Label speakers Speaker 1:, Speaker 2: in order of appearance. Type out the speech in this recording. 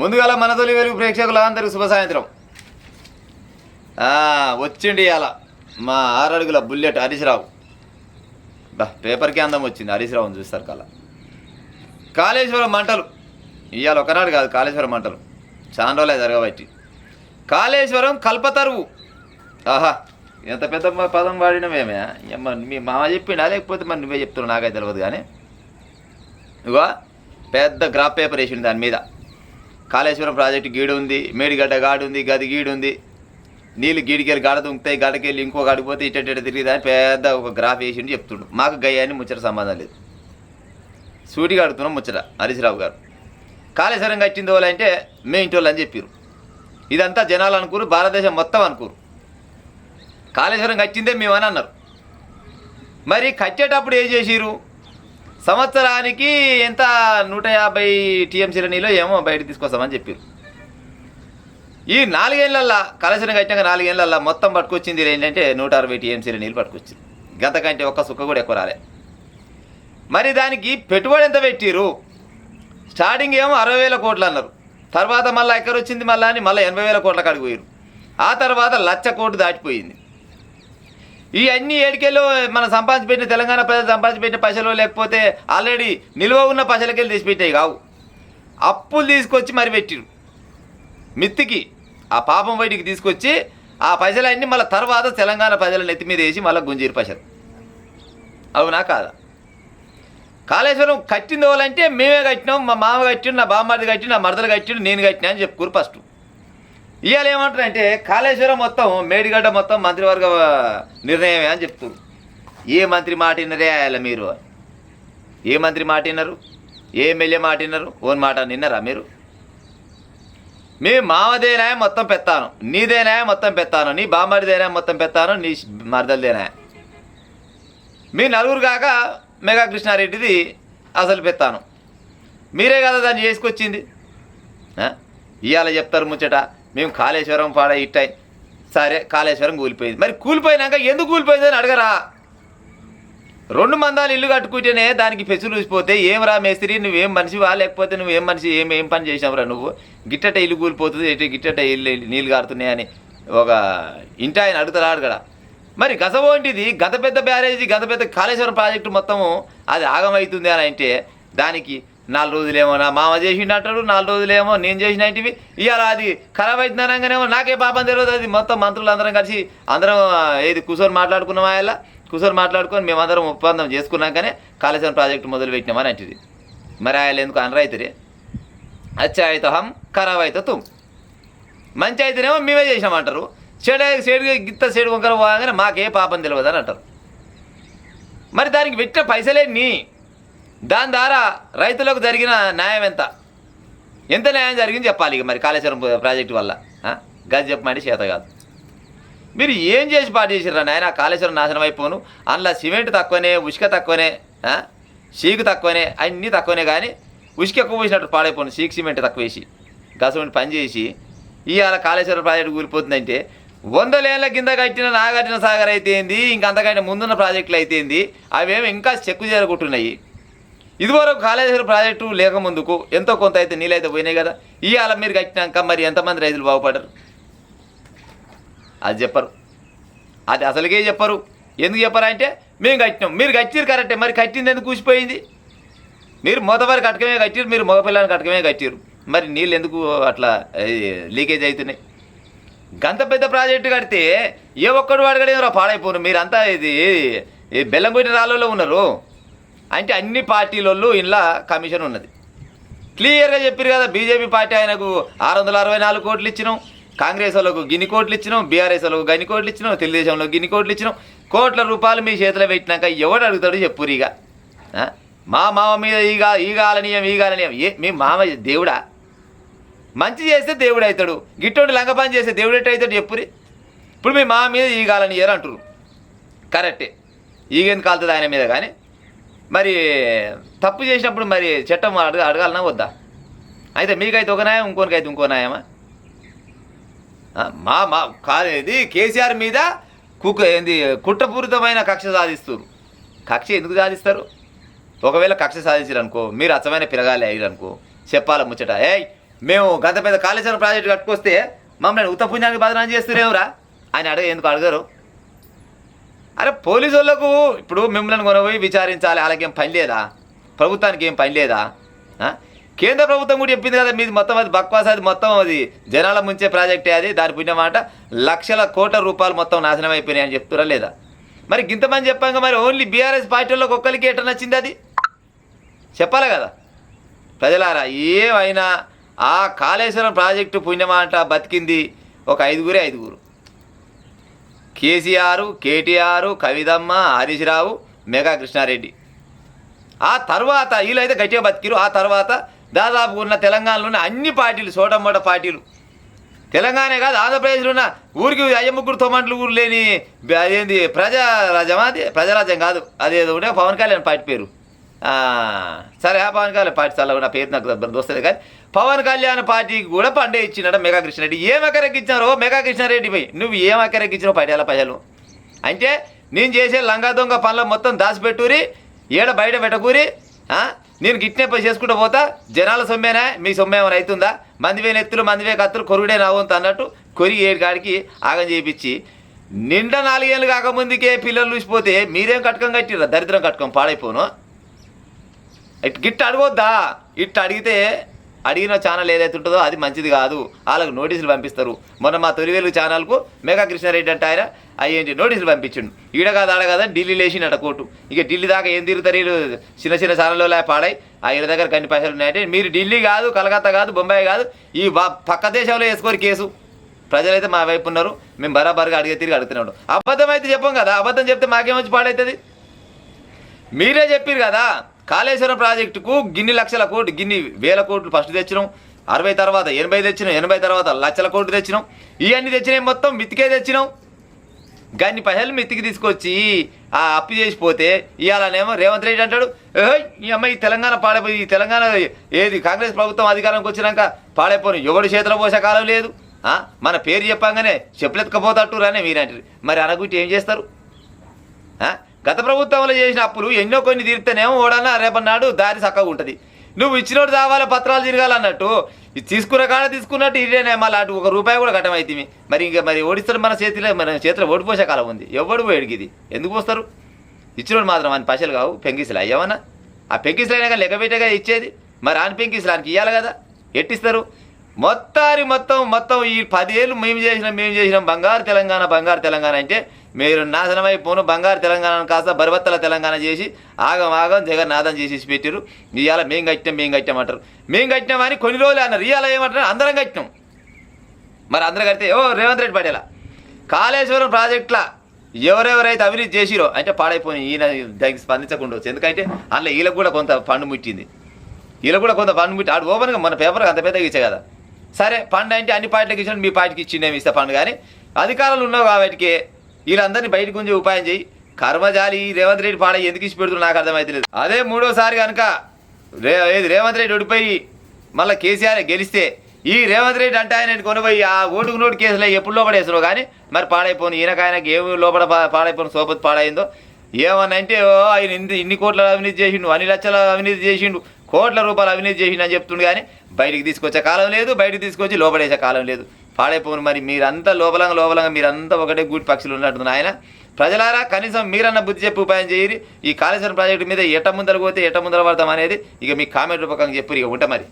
Speaker 1: ముందుగాల మన తొలి వెలుగు ప్రేక్షకులందరికీ శుభ సాయంత్రం. వచ్చిండి ఇవాళ మా 6 అడుగుల బుల్లెట్ హరీశ్రావు. పేపర్కి అందం వచ్చింది హరీశ్రావుని చూస్తారు కల్లా. కాళేశ్వరం మంటలు ఇవాళ ఒకనాడు కాదు, కాళేశ్వరం మంటలు చాలా రోజులే జరగబట్టి. కాళేశ్వరం కల్పతరువు. ఆహా, ఎంత పెద్ద పదం వాడినమేమే. మీ మామ చెప్పిండా లేకపోతే మరి నువ్వే చెప్తున్నావు, నాకైతే తెలియదు. కానీ ఇగో పెద్ద గ్రాఫ్ పేపర్ వేసింది దాని మీద. కాళేశ్వరం ప్రాజెక్టు గీడు ఉంది, మేడిగడ్డ గాడు ఉంది, గది గీడు ఉంది, నీళ్ళు గీడికెళ్ళి గాడ దుంకుతాయి, గడకెళ్ళి ఇంకో గడిపోతే ఇట్ట తిరిగి దాన్ని పెద్ద ఒక గ్రాఫ్ వేసిండు చెప్తుండు. మాకు గయ్యాన్ని ముచ్చట సంబంధం లేదు, సూటిగా అడుగుతున్నాం ముచ్చట. హరీశ్రావు గారు కాళేశ్వరం కట్టింది వాళ్ళు అంటే మే ఇంటి వాళ్ళు అని చెప్పారు. ఇదంతా జనాలు అనుకోరు, భారతదేశం మొత్తం అనుకోరు. కాళేశ్వరం కట్టిందే మేమని అన్నారు. మరి కట్టేటప్పుడు ఏం చేసిరు? సంవత్సరానికి ఎంత 150 టీఎంసీల నీళ్ళు ఏమో బయటకు తీసుకొస్తామని చెప్పారు. ఈ 4 ఏళ్ళల్లో కాళేశ్వరం కట్టినాక 4 ఏళ్ళల్లో మొత్తం పట్టుకొచ్చింది ఏంటంటే 160 టీఎంసీల నీళ్ళు పట్టుకొచ్చింది. గంతకంటే ఒక్క సుక్క కూడా ఎక్కువ రాలే. మరి దానికి పెట్టుబడి ఎంత పెట్టిరు? స్టార్టింగ్ ఏమో 60,000 కోట్లు అన్నారు. తర్వాత మళ్ళీ ఎక్కడ వచ్చింది మళ్ళీ అని మళ్ళీ 80,000 కోట్లకు అడిగిపోయారు. ఆ తర్వాత 1,00,000 కోట్లు దాటిపోయింది. ఈ అన్ని ఏడికెళ్ళు మనం సంపాదించి పెట్టిన తెలంగాణ ప్రజలు సంపాదించి పెట్టిన పైసలు, లేకపోతే ఆల్రెడీ నిల్వ ఉన్న పైసలకెళ్ళి తీసి పెట్టాయి కావు, అప్పులు తీసుకొచ్చి మరి పెట్టిరు మిత్తికి. ఆ పాపం బయటికి తీసుకొచ్చి ఆ పైసలన్నీ మళ్ళీ తర్వాత తెలంగాణ ప్రజల నెత్తి మీద వేసి మళ్ళీ గుంజీరు పైసలు. అవునా కాదా? కాళేశ్వరం కట్టింది వాళ్ళంటే మేమే కట్టినాం, మా మామ కట్టిండు, నా బామ్మడిది కట్టిండు, నా మరదలు కట్టిండు, నేను కట్టినా అని చెప్పుకోరు ఫస్ట్. ఇవాళ ఏమంటారంటే కాళేశ్వరం మొత్తం మేడిగడ్డ మొత్తం మంత్రివర్గ నిర్ణయమే అని చెప్తారు. ఏ మంత్రి మాట విన్నరే అలా మీరు? ఏ మంత్రి మాట విన్నారు? ఏ ఎమ్మెల్యే మాట విన్నారు? ఓన్ మాట విన్నారా మీరు? మీ మామదేనా మొత్తం పెత్తాను, నీదేనా మొత్తం పెత్తాను, నీ బామ్మడిదేనా మొత్తం పెత్తాను, నీ మరదలదేనా. మీ నలుగురు కాక మెగా కృష్ణారెడ్డిది అసలు పెత్తాను. మీరే కదా దాన్ని చేసుకొచ్చింది. ఇవాళ చెప్తారు ముచ్చట, మేము కాళేశ్వరం పాడ ఇట్టాయి. సరే, కాళేశ్వరం కూలిపోయింది. మరి కూలిపోయినాక ఎందుకు కూలిపోయింది అని అడగరా? 2 మందాలు ఇల్లు కట్టుకుంటేనే దానికి పెసులు చూసిపోతే ఏం రా మేస్త్రి, నువ్వేం మనిషివా, లేకపోతే నువ్వేం మనిషి, ఏం పని చేసావురా నువ్వు? గిట్టట ఇల్లు కూలిపోతుంది, ఎటు గిట్టట ఇల్లు నీళ్ళు కారుతున్నాయని ఒక ఇంటి ఆయన అడుగుతారా? అడగడా? మరి గసవంటిది గత పెద్ద బ్యారేజీ, గత పెద్ద కాళేశ్వరం ప్రాజెక్టు మొత్తము అది ఆగమవుతుంది అని అంటే దానికి 4 రోజులేమో నా మామ చేసిండు అంటాడు, 4 రోజులేమో నేను చేసినవి. ఇవాళ అది ఖరాబ్ అవుతుందనగానేమో నాకే పాపం తెలియదు. అది మొత్తం మంత్రులు అందరం కలిసి అందరం ఏది కూర్చొని మాట్లాడుకున్నాం. ఆయన కూర్చొని మాట్లాడుకొని మేమందరం ఒప్పందం చేసుకున్నాకనే కాళేశ్వరం ప్రాజెక్టు మొదలు పెట్టినామని అంటుంది. మరి ఆయన ఎందుకు అనరైతురే? అచ్చా అయితే హం, ఖరాబ్ అయితే తుమ్. మంచి అయితేనేమో మేమే చేసామంటారు, చెడు గిత్త చెడు వంకర పోగానే మాకే పాపం తెలియదు అని అంటారు. మరి దానికి పెట్టిన పైసలేని, దాని ద్వారా రైతులకు జరిగిన న్యాయం ఎంత న్యాయం జరిగింది చెప్పాలి. ఇక మరి కాళేశ్వరం ప్రాజెక్టు వల్ల గది చెప్పమంటే చేత కాదు. మీరు ఏం చేసి పాటు చేసిర్రా నాయన? కాళేశ్వరం నాశనం అయిపోను. అందులో సిమెంట్ తక్కువనే, ఉసుక తక్కువనే, సీకు తక్కువనే, అన్నీ తక్కువనే. కానీ ఉసుక ఎక్కువ పోసినట్టు పాడైపోను, సీకు సిమెంట్ తక్కువ వేసి గసమంటి పని చేసి ఇవాళ కాళేశ్వరం ప్రాజెక్టు కూలిపోతుందంటే 100 ఏళ్ళ కింద కట్టిన నాగార్జున సాగర్ అయితేంది, ఇంకా అంతకంటే ముందున్న ప్రాజెక్టులు అయితేంది, అవేమో ఇంకా చెక్కు చేరుకుంటున్నాయి. ఇదివరకు కాళేశ్వరం ప్రాజెక్టు లేకముందుకు ఎంతో కొంత అయితే నీళ్ళైతే పోయినాయి కదా. ఇవాళ మీరు కట్టినాక మరి ఎంతమంది రైతులు బాగుపడరు? అది చెప్పరు, అది అసలుకే చెప్పరు. ఎందుకు చెప్పారంటే మేము కట్టినాం, మీరు కట్టిరు కరెక్టే, మరి కట్టింది ఎందుకు కూసిపోయింది? మీరు మొదటి కట్టకమే కట్టిరు, మీరు మగపిల్లని కట్టకమే కట్టిరు, మరి నీళ్ళు ఎందుకు అట్లా లీకేజ్ అవుతున్నాయి? గంత పెద్ద ప్రాజెక్టు కడితే ఏ ఒక్కడు అడగడేమో పాడైపోను. మీరంతా ఇది బెల్లం కొట్టిన రాళ్ళలో ఉన్నారు అంటే అన్ని పార్టీలలో ఇంట్లో కమిషన్ ఉన్నది. క్లియర్గా చెప్పారు కదా. బీజేపీ పార్టీ ఆయనకు 664 కోట్లు ఇచ్చినాం, కాంగ్రెస్ వాళ్ళకు గిన్ని కోట్లు ఇచ్చినాం, బీఆర్ఎస్ వాళ్ళకు గన్ని కోట్లు ఇచ్చినాం, తెలుగుదేశంలో గిన్ని కోట్లు ఇచ్చినాం. కోట్ల రూపాయలు మీ చేతిలో పెట్టినాక ఎవడు అడుగుతాడు చెప్పురు? ఇక మా మామ మీద ఈ కాలనీయం మీ మామ దేవుడా? మంచి చేస్తే దేవుడు అవుతాడు, గిట్టోడు లంగ పని చేస్తే దేవుడు ఎట్టు అవుతాడు చెప్పురి? ఇప్పుడు మీ మామ మీద ఈ కాలనీయరు అంటారు, కరెక్టే. ఈగెందుకు కాలుతుంది ఆయన మీద? కానీ మరి తప్పు చేసినప్పుడు మరి చట్టం అడగాలన్నా వద్దా? అయితే మీకైతే ఒక న్యాయం, ఇంకోనికైతే ఇంకో న్యాయమా? మా కాదు కేసీఆర్ మీద కుట్రపూరితమైన కక్ష సాధిస్తారు. కక్ష ఎందుకు సాధిస్తారు? ఒకవేళ కక్ష సాధించారనుకో, మీరు అచ్చమైన పిలగాలి అయ్యారనుకో, చెప్పాల ముచ్చట, మేము గత పెద్ద కాళేశ్వరం ప్రాజెక్టు కట్టుకొస్తే మమ్మల్ని ఉత్త పుణ్యానికి బదనాం చేస్తురేవురా అని ఎందుకు అడగరు? అరే పోలీసు వాళ్ళకు ఇప్పుడు మిమ్మల్ని కొనపోయి విచారించాలి, వాళ్ళకి ఏం పని లేదా? ప్రభుత్వానికి ఏం పని లేదా? కేంద్ర ప్రభుత్వం కూడా చెప్పింది కదా, మీది మొత్తం అది బక్వాస్, అది మొత్తం అది జనాల ముంచే ప్రాజెక్టే, అది దాని పుణ్యమాట లక్షల కోట్ల రూపాయలు మొత్తం నాశనం అయిపోయినాయి అని చెప్తురా లేదా? మరి ఇంతమంది చెప్పాక మరి ఓన్లీ బీఆర్ఎస్ పార్టీలోకి ఒక్కరికి ఎట్లా నచ్చింది? అది చెప్పాలి కదా ప్రజలారా. ఏమైనా ఆ కాళేశ్వరం ప్రాజెక్టు పుణ్యమాట బతికింది ఒక ఐదుగురు: కేసీఆర్, కేటీఆర్, కవితమ్మ, హరీష్ రావు, మెగా కృష్ణారెడ్డి. ఆ తర్వాత వీళ్ళైతే గట్టిగా బతికిరు. ఆ తర్వాత దాదాపు ఉన్న తెలంగాణలో అన్ని పార్టీలు, సోటమోట పార్టీలు, తెలంగాణ కాదు ఆంధ్రప్రదేశ్లో ఉన్న ఊరికి అయ్యముగ్గురు తొమ్మంట్లు ఊరు లేని అదేంది ప్రజారాజ్యం, అది ప్రజారాజ్యం కాదు, అదేదో ఉంటే పవన్ కళ్యాణ్ పార్టీ పేరు, సరే ఆ పవన్ కళ్యాణ్ పార్టీ చాలా నా పేరు నాకు దోస్తుంది, కానీ పవన్ కళ్యాణ్ పార్టీకి కూడా పండే ఇచ్చినాడు మెగా కృష్ణారెడ్డి. ఏం ఎకరెక్కించారో మెగా కృష్ణారెడ్డి పోయి, నువ్వు ఏం ఎకరెక్కించినావు పటేల ప్రజలు అంటే, నేను చేసే లంగా దొంగ పనులు మొత్తం దాచిపెట్టూరి, ఏడ బయట పెట్టకూరి, నేను గిట్నే పోయి చేసుకుంటూ పోతా, జనాల సొమ్మేనా మీ సొమ్మేమైనా అవుతుందా? మందివే నెత్తులు మందివే కత్తులు కొరుడే నవ్వుంత అన్నట్టు కొరిగి ఏడు కాడికి ఆగం చేయించి నిండా 4 ఏళ్ళు కాకముందుకే పిల్లలు చూసిపోతే మీరేం కట్టుకం కట్టిర్రా? దరిద్రం కట్టుకం పాడైపోను. గిట్ట అడగొద్దా? ఇట్ట అడిగితే అడిగిన ఛానల్ ఏదైతే ఉంటుందో అది మంచిది కాదు, వాళ్ళకు నోటీసులు పంపిస్తారు. మొన్న మా తొలివేలు ఛానల్కు మెగా కృష్ణారెడ్డి అంటే ఆయన అయ్యేంటి నోటీసులు పంపించిండు. ఈడ కాదు ఆడ కదా ఢిల్లీ లేచినట కోర్టు. ఇక ఢిల్లీ దాకా ఏం తిరుగుతారు వీళ్ళు? చిన్న చిన్న ఛానల్లో పాడాయి, ఆ వీళ్ళ దగ్గర కన్ని పైసలు ఉన్నాయంటే మీరు ఢిల్లీ కాదు, కలకత్తా కాదు, బొంబాయి కాదు, ఈ పక్క దేశంలో వేసుకోరు కేసు. ప్రజలైతే మా వైపు ఉన్నారు, మేము బరాబర్గా తిరిగి అడుగుతున్నాడు. అబద్ధం అయితే చెప్పం కదా, అబద్ధం చెప్తే మాకేమొచ్చి పాడవుతుంది? మీరే చెప్పారు కదా కాళేశ్వరం ప్రాజెక్టుకు గిన్ని లక్షల కోట్లు, గిన్ని వేల కోట్లు ఫస్ట్ తెచ్చినాం, 60 తర్వాత 80 తెచ్చినాం, 80 తర్వాత లక్షల కోట్లు తెచ్చినాం, ఇవన్నీ తెచ్చినాయి మొత్తం మితికే తెచ్చినాం. గన్ని పైసలు మితికి తీసుకొచ్చి ఆ అప్పు చేసిపోతే ఇవాళనేమో రేవంత్ రెడ్డి అంటాడు, ఈ అమ్మాయి తెలంగాణ పాడైపోయి, ఈ తెలంగాణ ఏది కాంగ్రెస్ ప్రభుత్వం అధికారంకి వచ్చినాక పాడైపోయి ఎవడు చేతిలో పోసే కాలం లేదు, మన పేరు చెప్పంగానే చెప్పులెత్తుకపోతట్టు రానే మీరంటారు. మరి అనగుట్టి ఏం చేస్తారు? గత ప్రభుత్వంలో చేసిన అప్పులు ఎన్నో కొన్ని తీరితేనేమో ఓడన్నా రేపన్నాడు దారి చక్కగా ఉంటుంది. నువ్వు ఇచ్చినోడు దావాల పత్రాలు తిరగాలన్నట్టు ఇది తీసుకున్న కాడ తీసుకున్నట్టు ఇదేనే మళ్ళీ అటు ₹1 కూడా కట్టమవుతుంది. మరి ఓడిస్తాడు మన చేతిలో ఓడిపోసే కాలం ఉంది. ఎవడు పోయాడికి ఇది ఎందుకు పోస్తారు? ఇచ్చినోడు మాత్రం అని పైసలు కావు, పెంకిసులు అయ్యామన్నా ఆ పెంకిసులు అయినా కానీ లెక్క పెట్టేగా ఇచ్చేది. మరి ఆని పెంకిసులు ఆయనకి ఇవ్వాలి కదా, ఎట్టిస్తారు? మొత్తం ఈ 10 ఏళ్ళు మేము చేసినాం బంగారు తెలంగాణ అంటే మీరు నాశనమైపోను. బంగారు తెలంగాణను కాస్త బరబత్తల తెలంగాణ చేసి ఆగం జగన్నాథం చేసి పెట్టారు. ఇవాళ మేము కట్టామంటారు. మేము కట్టినామని కొన్ని రోజులు అన్నారు, ఇవాళ ఏమంటారు అందరం కట్టినాం. మరి అందరం కడితే రేవంత్ రెడ్డి పటేల కాళేశ్వరం ప్రాజెక్టులా ఎవరెవరైతే అవినీతి చేసిరో అంటే పాడైపోయి ఈయన దానికి స్పందించకుండా వచ్చు. ఎందుకంటే అందులో వీళ్ళకు కూడా కొంత ఫండ్ ముట్టింది, ఆడు ఓపెన్గా మన పేపర్కి అంత పెద్దగా ఇచ్చే కదా. సరే ఫండ్ అంటే అన్ని పార్టీలకు ఇచ్చినట్టు మీ పార్టీకి ఇచ్చిండేమి ఇస్తే ఫండ్, కానీ అధికారులు ఉన్నావు కాబట్టి వీళ్ళందరినీ బయటకు గుంజే ఉపాయం చేయి. కర్మజాలి రేవంత్ రెడ్డి పాడ ఎందుకు ఇచ్చి పెడుతున్నా నాకు అర్థమవుతలేదు. అదే మూడోసారి కనుక రేవంత్ రెడ్డి ఓడిపోయి మళ్ళీ కేసీఆర్ గెలిస్తే ఈ రేవంత్ రెడ్డి అంటే ఆయన కొనిపోయి ఆ ఓటుకు నోటు కేసులో ఎప్పుడు లోపడేస్తున్నావు, కానీ మరి పాడైపోను ఈయనకాయనకి ఏమి లోపల పాడైపోను సోపతి పాడైందో ఏమన్నా అంటే ఆయన ఇన్ని కోట్ల అవినీతి చేసిండు, అన్ని లక్షల అవినీతి చేసిండు, కోట్ల రూపాయలు అవినీతి చేసిండు అని చెప్తుండు, కానీ బయటికి తీసుకొచ్చే కాలం లేదు, బయటికి తీసుకొచ్చి లోపడేసే కాలం లేదు. పాడైపోను. మరి మీరంతా లోపలంగా మీరంతా ఒకటే గూటి పక్షులు ఉన్నట్టుంది. ఆయన ప్రజలారా కనీసం మీరన్న బుద్ధి చెప్పి ఉపాయం చేయరు. ఈ కాళేశ్వరం ప్రాజెక్టు మీద ఎట్ట ముందర పోతే ఎట్ట ముందర పడతాం అనేది ఇక మీ కామెంట్ రూపకంగా చెప్పు. ఇక ఉంటా మరి.